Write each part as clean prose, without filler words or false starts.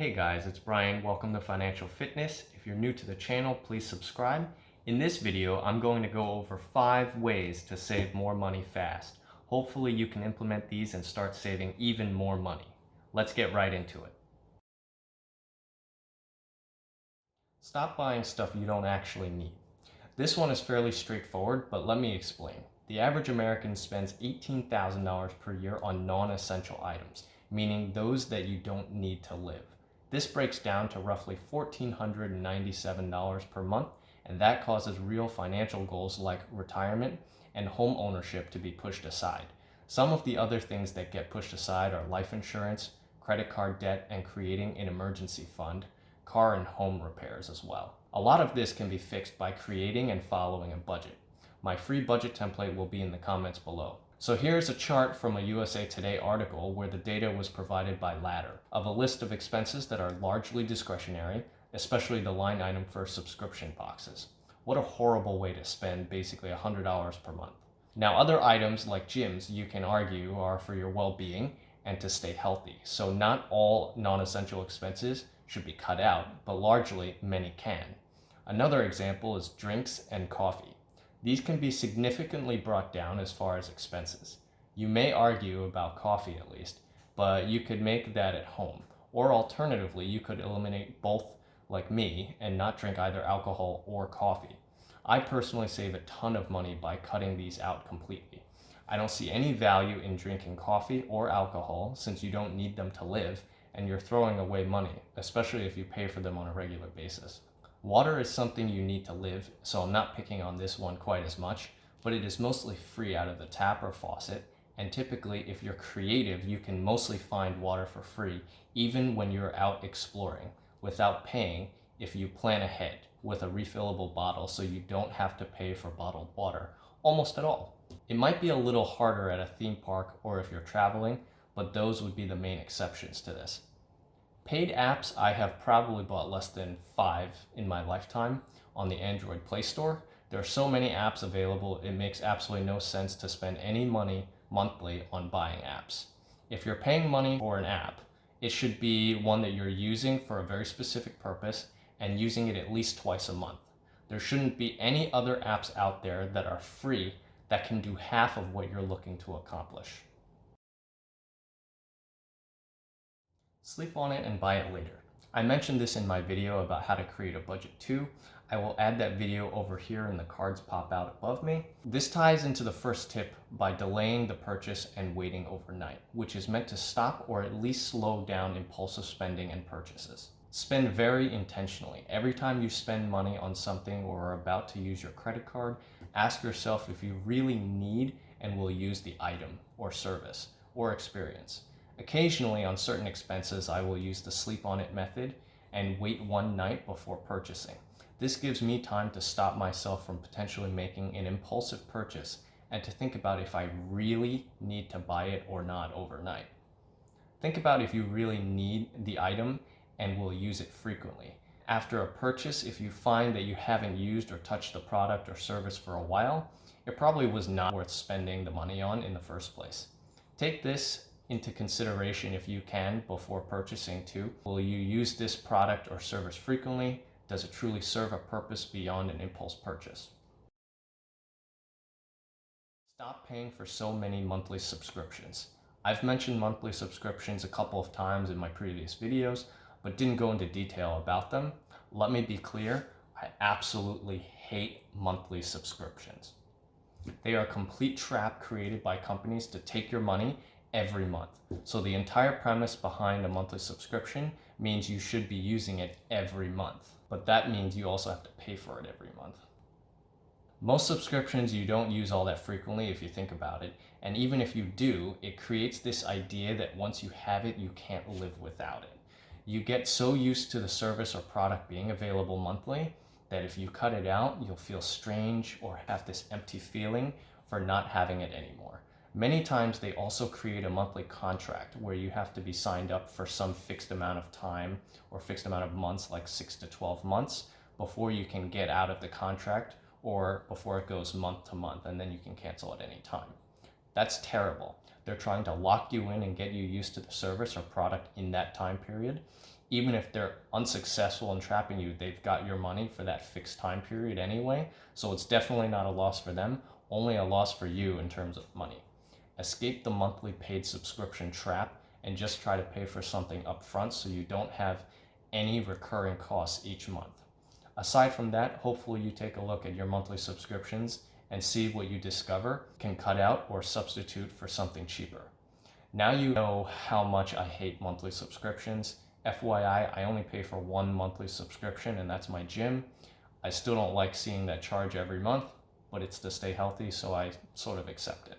Hey guys, it's Brian. Welcome to Financial Fitness. If you're new to the channel, please subscribe. In this video, I'm going to go over 5 ways to save more money fast. Hopefully you can implement these and start saving even more money. Let's get right into it. Stop buying stuff you don't actually need. This one is fairly straightforward, but let me explain. The average American spends $18,000 per year on non-essential items, meaning those that you don't need to live. This breaks down to roughly $1,497 per month, and that causes real financial goals like retirement and home ownership to be pushed aside. Some of the other things that get pushed aside are life insurance, credit card debt, and creating an emergency fund, car and home repairs as well. A lot of this can be fixed by creating and following a budget. My free budget template will be in the comments below. So here's a chart from a USA Today article where the data was provided by Ladder of a list of expenses that are largely discretionary, especially the line item for subscription boxes. What a horrible way to spend basically $100 per month. Now, other items like gyms, you can argue, are for your well-being and to stay healthy. So not all non-essential expenses should be cut out, but largely many can. Another example is drinks and coffee. These can be significantly brought down as far as expenses. You may argue about coffee at least, but you could make that at home. Or alternatively, you could eliminate both like me and not drink either alcohol or coffee. I personally save a ton of money by cutting these out completely. I don't see any value in drinking coffee or alcohol since you don't need them to live and you're throwing away money, especially if you pay for them on a regular basis. Water is something you need to live, so I'm not picking on this one quite as much, but it is mostly free out of the tap or faucet, and typically if you're creative, you can mostly find water for free, even when you're out exploring, without paying if you plan ahead with a refillable bottle so you don't have to pay for bottled water, almost at all. It might be a little harder at a theme park or if you're traveling, but those would be the main exceptions to this. Paid apps, I have probably bought less than 5 in my lifetime on the Android Play Store. There are so many apps available, it makes absolutely no sense to spend any money monthly on buying apps. If you're paying money for an app, it should be one that you're using for a very specific purpose and using it at least twice a month. There shouldn't be any other apps out there that are free that can do half of what you're looking to accomplish. Sleep on it and buy it later. I mentioned this in my video about how to create a budget too. I will add that video over here and the cards pop out above me. This ties into the first tip by delaying the purchase and waiting overnight, which is meant to stop or at least slow down impulsive spending and purchases. Spend very intentionally. Every time you spend money on something or are about to use your credit card, ask yourself if you really need and will use the item or service or experience. Occasionally, on certain expenses, I will use the sleep on it method and wait one night before purchasing. This gives me time to stop myself from potentially making an impulsive purchase and to think about if I really need to buy it or not overnight. Think about if you really need the item and will use it frequently. After a purchase, if you find that you haven't used or touched the product or service for a while, it probably was not worth spending the money on in the first place. Take this into consideration if you can before purchasing too. Will you use this product or service frequently? Does it truly serve a purpose beyond an impulse purchase? Stop paying for so many monthly subscriptions. I've mentioned monthly subscriptions a couple of times in my previous videos, but didn't go into detail about them. Let me be clear, I absolutely hate monthly subscriptions. They are a complete trap created by companies to take your money every month. So the entire premise behind a monthly subscription means you should be using it every month, but that means you also have to pay for it every month. Most subscriptions you don't use all that frequently if you think about it, and even if you do, it creates this idea that once you have it, you can't live without it. You get so used to the service or product being available monthly that if you cut it out, you'll feel strange or have this empty feeling for not having it anymore. Many times they also create a monthly contract where you have to be signed up for some fixed amount of time or fixed amount of months, like 6 to 12 months, before you can get out of the contract or before it goes month to month, and then you can cancel at any time. That's terrible. They're trying to lock you in and get you used to the service or product in that time period. Even if they're unsuccessful in trapping you, they've got your money for that fixed time period anyway. So it's definitely not a loss for them, only a loss for you in terms of money. Escape the monthly paid subscription trap and just try to pay for something upfront so you don't have any recurring costs each month. Aside from that, hopefully you take a look at your monthly subscriptions and see what you discover can cut out or substitute for something cheaper. Now you know how much I hate monthly subscriptions. FYI, I only pay for one monthly subscription, and that's my gym. I still don't like seeing that charge every month, but it's to stay healthy, so I sort of accept it.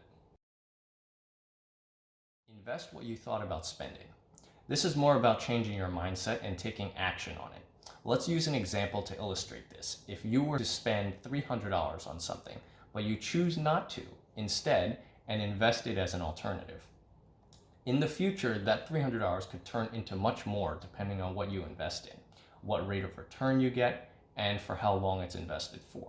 Invest what you thought about spending. This is more about changing your mindset and taking action on it. Let's use an example to illustrate this. If you were to spend $300 on something, but you choose not to instead and invest it as an alternative. In the future, that $300 could turn into much more depending on what you invest in, what rate of return you get, and for how long it's invested for.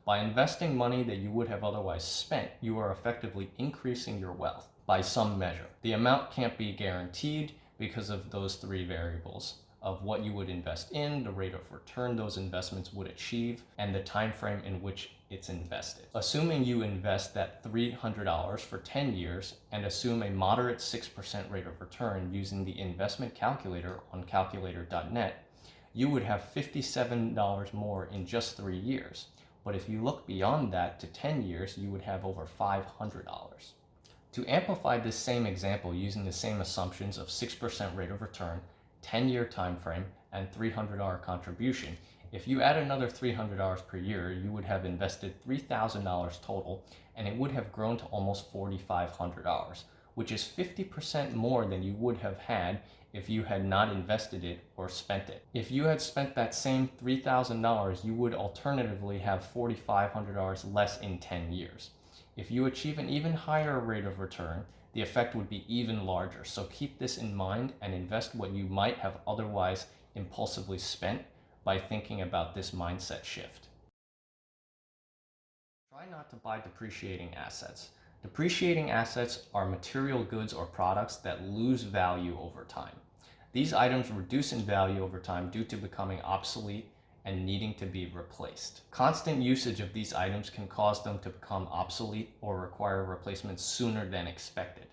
By investing money that you would have otherwise spent, you are effectively increasing your wealth by some measure. The amount can't be guaranteed because of those three variables of what you would invest in, the rate of return those investments would achieve, and the time frame in which it's invested. Assuming you invest that $300 for 10 years and assume a moderate 6% rate of return using the investment calculator on calculator.net, you would have $57 more in just 3 years. But if you look beyond that to 10 years, you would have over $500. To amplify this same example using the same assumptions of 6% rate of return, 10-year time frame, and $300 contribution, if you add another $300 per year, you would have invested $3,000 total, and it would have grown to almost $4,500, which is 50% more than you would have had if you had not invested it or spent it. If you had spent that same $3,000, you would alternatively have $4,500 less in 10 years. If you achieve an even higher rate of return, the effect would be even larger. So keep this in mind and invest what you might have otherwise impulsively spent by thinking about this mindset shift. Try not to buy depreciating assets. Depreciating assets are material goods or products that lose value over time. These items reduce in value over time due to becoming obsolete and needing to be replaced. Constant usage of these items can cause them to become obsolete or require replacement sooner than expected.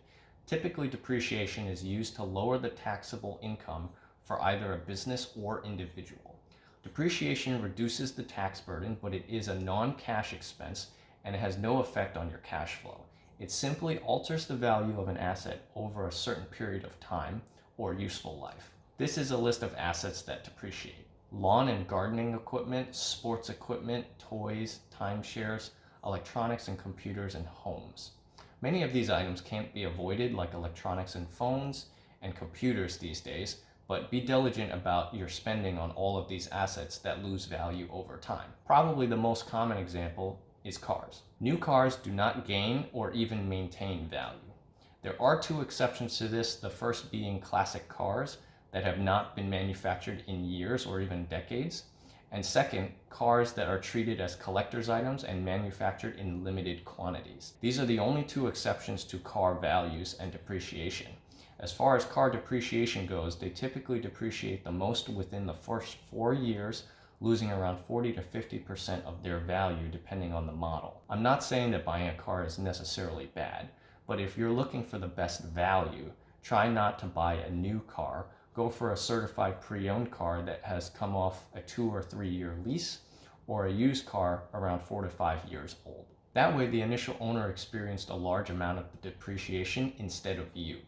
Typically, depreciation is used to lower the taxable income for either a business or individual. Depreciation reduces the tax burden, but it is a non-cash expense and it has no effect on your cash flow. It simply alters the value of an asset over a certain period of time or useful life. This is a list of assets that depreciate: lawn and gardening equipment, sports equipment, toys, timeshares, electronics and computers, and homes. Many of these items can't be avoided, like electronics and phones and computers these days, but be diligent about your spending on all of these assets that lose value over time. Probably the most common example is cars. New cars do not gain or even maintain value. There are two exceptions to this, the first being classic cars that have not been manufactured in years or even decades, and second, cars that are treated as collector's items and manufactured in limited quantities. These are the only two exceptions to car values and depreciation. As far as car depreciation goes, they typically depreciate the most within the first 4 years, losing around 40 to 50% of their value depending on the model. I'm not saying that buying a car is necessarily bad, but if you're looking for the best value, try not to buy a new car. Go for a certified pre-owned car that has come off a 2 or 3 year lease, or a used car around 4 to 5 years old. That way the initial owner experienced a large amount of the depreciation instead of you.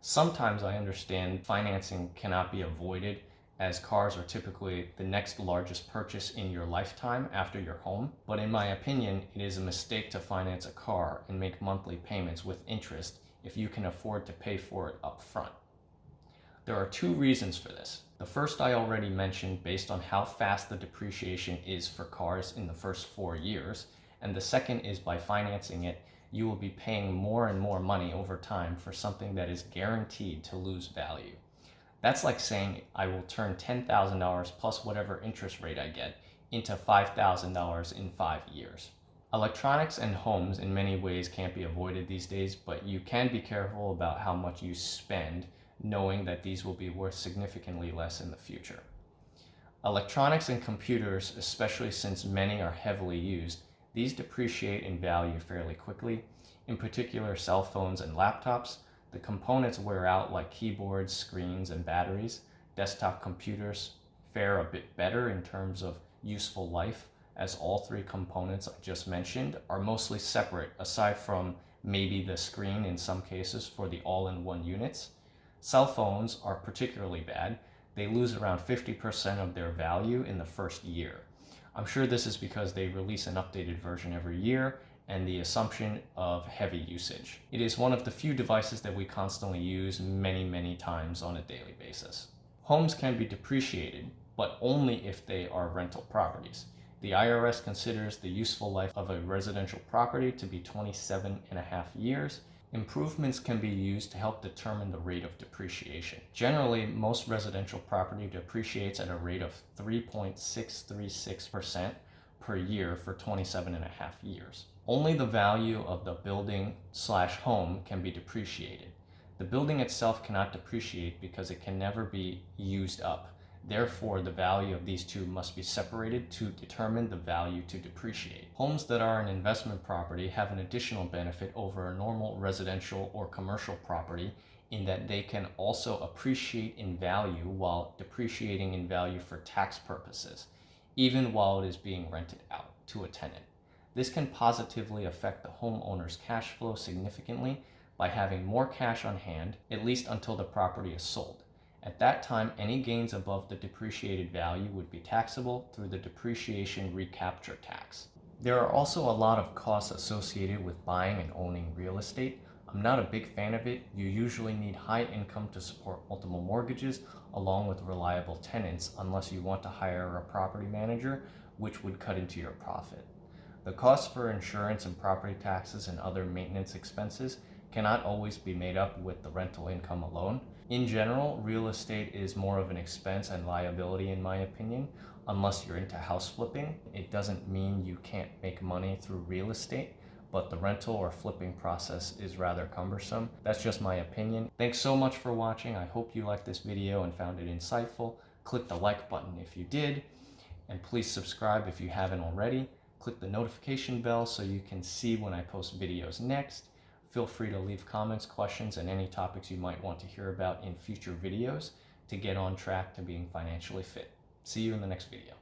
Sometimes I understand financing cannot be avoided, as cars are typically the next largest purchase in your lifetime after your home, but in my opinion, it is a mistake to finance a car and make monthly payments with interest if you can afford to pay for it up front. There are two reasons for this. The first I already mentioned, based on how fast the depreciation is for cars in the first 4 years, and the second is by financing it, you will be paying more and more money over time for something that is guaranteed to lose value. That's like saying I will turn $10,000 plus whatever interest rate I get into $5,000 in 5 years. Electronics and homes in many ways can't be avoided these days, but you can be careful about how much you spend, knowing that these will be worth significantly less in the future. Electronics and computers, especially since many are heavily used, these depreciate in value fairly quickly. In particular, cell phones and laptops. The components wear out like keyboards, screens, and batteries. Desktop computers fare a bit better in terms of useful life, as all three components I just mentioned are mostly separate, aside from maybe the screen in some cases for the all-in-one units. Cell phones are particularly bad. They lose around 50% of their value in the first year. I'm sure this is because they release an updated version every year and the assumption of heavy usage. It is one of the few devices that we constantly use many times on a daily basis. Homes can be depreciated, but only if they are rental properties. The IRS considers the useful life of a residential property to be 27.5 years. Improvements can be used to help determine the rate of depreciation. Generally, most residential property depreciates at a rate of 3.636% per year for 27.5 years. Only the value of the building/home can be depreciated. The building itself cannot depreciate because it can never be used up. Therefore, the value of these two must be separated to determine the value to depreciate. Homes that are an investment property have an additional benefit over a normal residential or commercial property in that they can also appreciate in value while depreciating in value for tax purposes, even while it is being rented out to a tenant. This can positively affect the homeowner's cash flow significantly by having more cash on hand, at least until the property is sold. At that time, any gains above the depreciated value would be taxable through the depreciation recapture tax. There are also a lot of costs associated with buying and owning real estate. I'm not a big fan of it. You usually need high income to support multiple mortgages along with reliable tenants unless you want to hire a property manager, which would cut into your profit. The costs for insurance and property taxes and other maintenance expenses cannot always be made up with the rental income alone. In general, real estate is more of an expense and liability in my opinion, unless you're into house flipping. It doesn't mean you can't make money through real estate, but the rental or flipping process is rather cumbersome. That's just my opinion. Thanks so much for watching. I hope you liked this video and found it insightful. Click the like button if you did, and please subscribe if you haven't already. Click the notification bell so you can see when I post videos next. Feel free to leave comments, questions, and any topics you might want to hear about in future videos to get on track to being financially fit. See you in the next video.